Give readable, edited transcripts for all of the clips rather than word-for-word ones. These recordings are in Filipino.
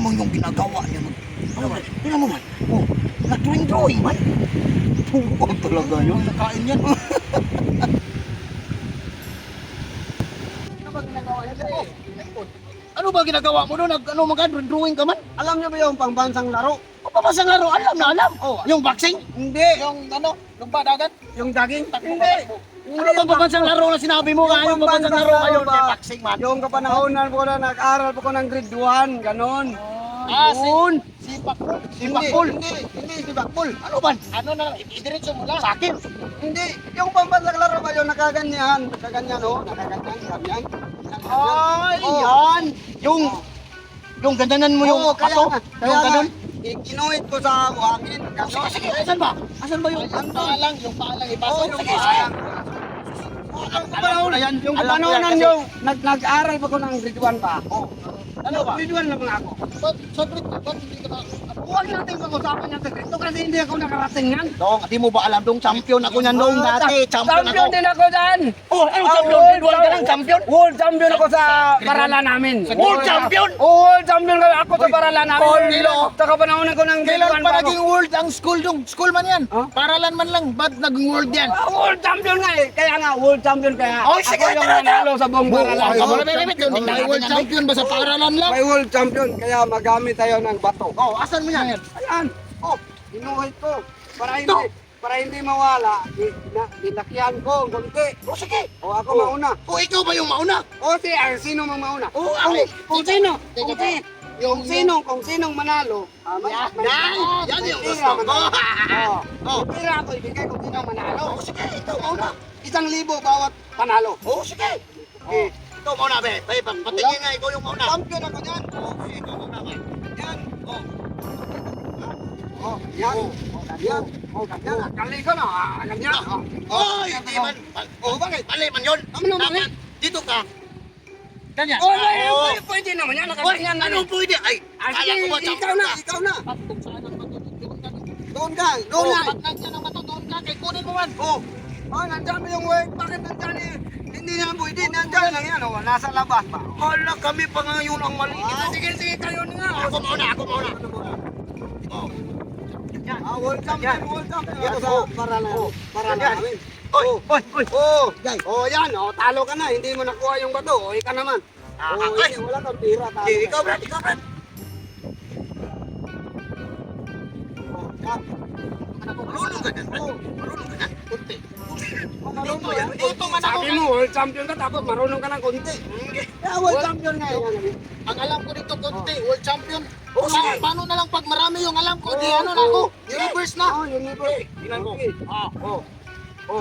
naman yung ginagawa niya. Ano man? Tingnan mo man. Oh, nag-drawing man. Huwag talaga yun. Nakain yan. Ano ba ginagawa mo doon? Ano mag-drawing ka man? Alam niyo ba yung pangbansang laro? Pamasang laro, alam na alam. Oh, Yung boxing? hindi. Yung ano? Lumba dagat? Yung daging? Hindi. Ano bang pamasang laro na sinabi mo? Yung pamasang laro ngayon, boxing man. Yung kapanahonan po na nag-aral po ko ng grade 1, ganon. Yun. Sipakbol. Sipakbol. Hindi si Bakbol. Ano ba? Ano na lang? Idiretso mo lang. Sa akin. Hindi. Yung pambansang laro ba yun, nakaganyan. Nakaganyan, oh. Nakaganyan, ganyan. Ay, Oh. yan. Yung gandanan mo yung ato. Yung ganun. Ikinuhit ko sa buhangin. Sige, sige. Asan ba? Asan ba yung paalang? Yung paalang ipasok. Oh, yung Sige, sige. paalang. Alam ko na yan. Yung Alam ko yan kapanahonan kasi- yung nag-aral pa ko ng grade 1 pa. Oh. Ano ba? Grade 1 lang ako. Sa grade ba? Ba't hindi ka na... Huwag natin pag-usapan yan sa grade 2 kasi hindi ako nakarating yan. Dong, di mo ba alam dong champion ako niyan dong dati. Champion ako. Champion din ako dyan. Oh, anong champion? Grade 1 ka lang champion? World champion ako sa paralan namin. World champion? World champion ako sa paralan namin. Polo. Sa kapanahonan ko ng grade 1 Kailan pa pa ako. naging world ang school dong? School man yan. Huh? Paralan man lang. Ba't naging world yan? World champion nga eh. Kaya nga, world champion kaya. Oh, sige, ako yung tara, nanalo sa buong paralan. May world champion ba sa paralan lang? May world champion kaya magamit tayo ng bato. Oh, asan mo yan? Ayan. Oh, inuhit ko. Para hindi mawala, dinakihan ko konti. Oh, sige. O ako mauna. Oh, ikaw ba yung mauna? O sino mang mauna? Oh, ako. Kung sino? Yung Kung sinong manalo. Yan yung gusto ko. Oh. Pira ako ibigay kung sinong manalo. Oh, sige, ikaw mauna. 1,000 bawat panalo. Oh, sige. Okay. Ikaw mauna, be. Patingin nga, ikaw yung mauna. Champion ako niyan. Oh, sige, ikaw mauna, be. Yan. Oh. Oh, yan. Oh, ganyan. Oh, ganyan. Kali ko na. Ganyan. Oh, hindi man. Oh, bakit? Mali man yun. Ano mali? Dapat, dito ka. Ganyan. Oh, pwede naman yan. Nakaganyan na. Anong pwede? Ay, kala ko ba ikaw na. Doon ka. Doon na. Ba't nandiyan ang bato? Doon ka. Kay kunin mo man. Oh, nandiyan mo yung work. Bakit nandiyan eh? Hindi na pwede. Nandiyan lang yan. Oh, nasa labas pa. Hala, kami pa nga yun ang mali. Sige, kayo na nga. Ako mauna, ako mauna. Oh. World champion. Ito sa para namin. Oy. Oh, yan. Oh, talo ka na. Hindi mo nakuha yung bato. Oh, ika naman. Oh, Ay. wala kang pira. Talo. Sige, ikaw, Brad. Ikaw, Brad. Oh, yan. Marunong ka dyan, Brad. Marunong ka dyan. Kunti. Marunong Dito yan. Dito man ako. Sabi mo, world champion ka, tapos marunong ka ng konti. Kaya world champion nga yan. Ang alam ko dito, konti. World champion. Oh, sige. Paano na lang pag marami yung alam ko? Di ano na ako. Universe na. Oh, universe. Tingnan mo. Ah, Oh.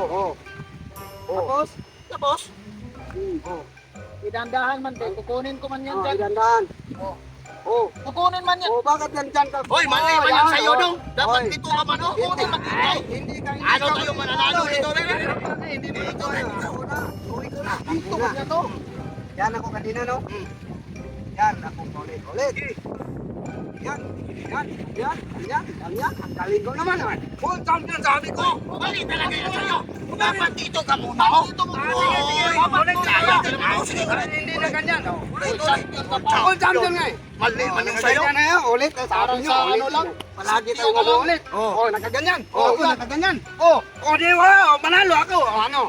oh. Tapos? Tapos, Oh. idandahan man din. Kukunin ko man yan Oh, dyan. idandahan. Oh. Oh. Kukunin man yan. Oh, bakit yan dyan ka? Hoy, mali man yan sa'yo dong. Dapat dito ka man. Oh, kunin man dito. Hindi ka. Ano tayo mananalo dito? Hindi dito na. Uwi ko na. Dito man yan to. Yan ako kanina, no? Yan ako ulit. Yan. Ang galing ko naman. Full champion sabi ko. Mali talaga yan sa'yo. Dapat dito ka muna. Oh, dito mo. Ulit Kaya ka ka. naman. Oh, sige. Hindi na ganyan. Full champion ka pa. Full champion nga eh. Mali man yung sa'yo. Ganyan na yan. Ulit. Sabi Parang nyo, sa ulit ano lang. Palagi tayo Sakto ka lang. ulit. Oh. Oh, nakaganyan. Oh, Oh, nakaganyan. Oh, di ba? Manalo ako. Ano?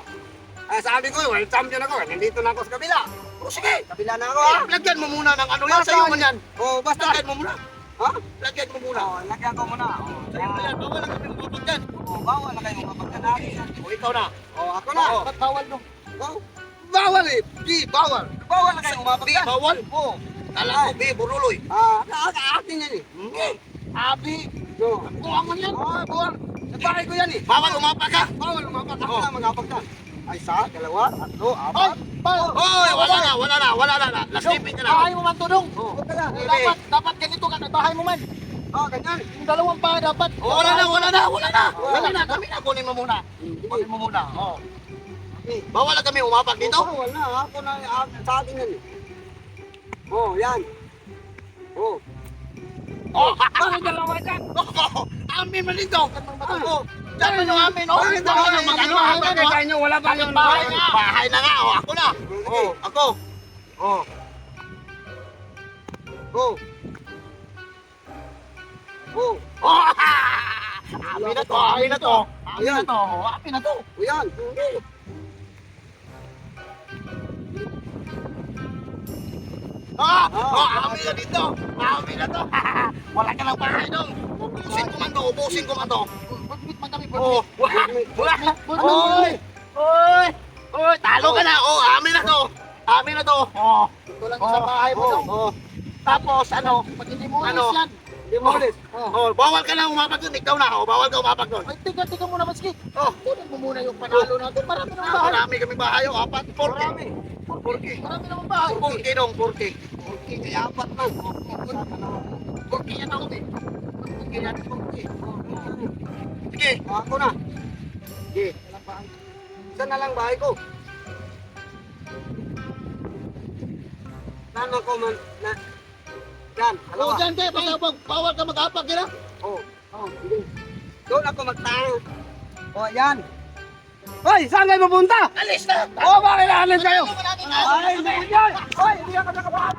Sabi ko, world champion ako. Nandito na ako sa kabila. Oh, sige. Kabila na ako ha. Lagyan mo muna ng ano yan. Sa'yo man yan. Oh, basta. Lagyan mo muna. Ha? Lagyan mo muna. Oh, lagyan ko muna. Oh, Sa'yo na yan. Bawal lang kami mapapag dyan. Oh, bawal na kayo mapagkanari. O, ikaw na. Oh, ako na. Oo. Ba't bawal nung? Oh, bawal eh. Di, bawal. Bawal na kayo Di, mapagkan. bawal? Oh. Kala ko, be, buruloy. Akin yan eh. Okay. Abi. No. Kuha mo yan. Oh, bawal. Sa bahay ko yan eh. Bawal umapa ka. Bawal lumapag. Ako na magapagkan. Ay, isa, dalawa, tatlo, Ay, apat. Hoy, wala na. Lasipin ka na. Bahay mo man to dong. Oh, tara. Dapat ganito ka, bahay mo man. Oh, ganyan. Yung dalawang pa dapat. Oh, wala na. Kami na. Kunin mo muna. Kunin mo muna. Oh. Bawal na kami umapag dito. Bawal na. Ako na, sa akin yan eh. Oh, yan. Oh. Oh, Bakit dalawa dyan? amin man dito. Oh, dyan man yung amin. Oh, Bakit bawal dalawa na mag-ano. dyan? Ano, Bakit kayo wala pa yung bahay nga. Bahay na nga. Oh, ako na. Oh, ako. Oh. Oh. Oh, Oh, amin na to, amin na to. Amin na to, amin na to. o yan. Amin na dito. Amin na to. Wala ka ng bahay dong. Ubusin ko man to. Bit man kami, Oh, bit. wala. Oy! Oy! Oy, talo ka na. Oh, amin na to. Amin na to. Oh. Ito lang sa bahay mo, dong. Oh. Tapos ano? Pag hindi mo Ano? ulis yan. Demolis. Oh, bawal ka na umapag doon. Ikaw na. Oh, bawal ka umapag doon. Ay, tiga muna, Maski. Oh, Kunin mo muna yung panalo natin. Marami naman bahay. marami kami bahay. Oh, apat. 40. Marami. 40. Marami naman bahay. 40 dong, 40. Okay, kaya apat lang. 40 yan ako, eh. 40 yan, 40. Sige. Ako na. Sige. Walang bahay. Isa na lang bahay ko. Saan ako man na yan, Oh, halawa. dyan kayo. Bawal ka mag-apag, gila. Oh, sige. Doon ako magtahan. Oh, yan. Hoy, saan kayo pupunta? Alis na. Oh, bakit naalis kayo? Ano ba natin? Ay, hindi ko yan. Hoy, hindi ako nakabahan.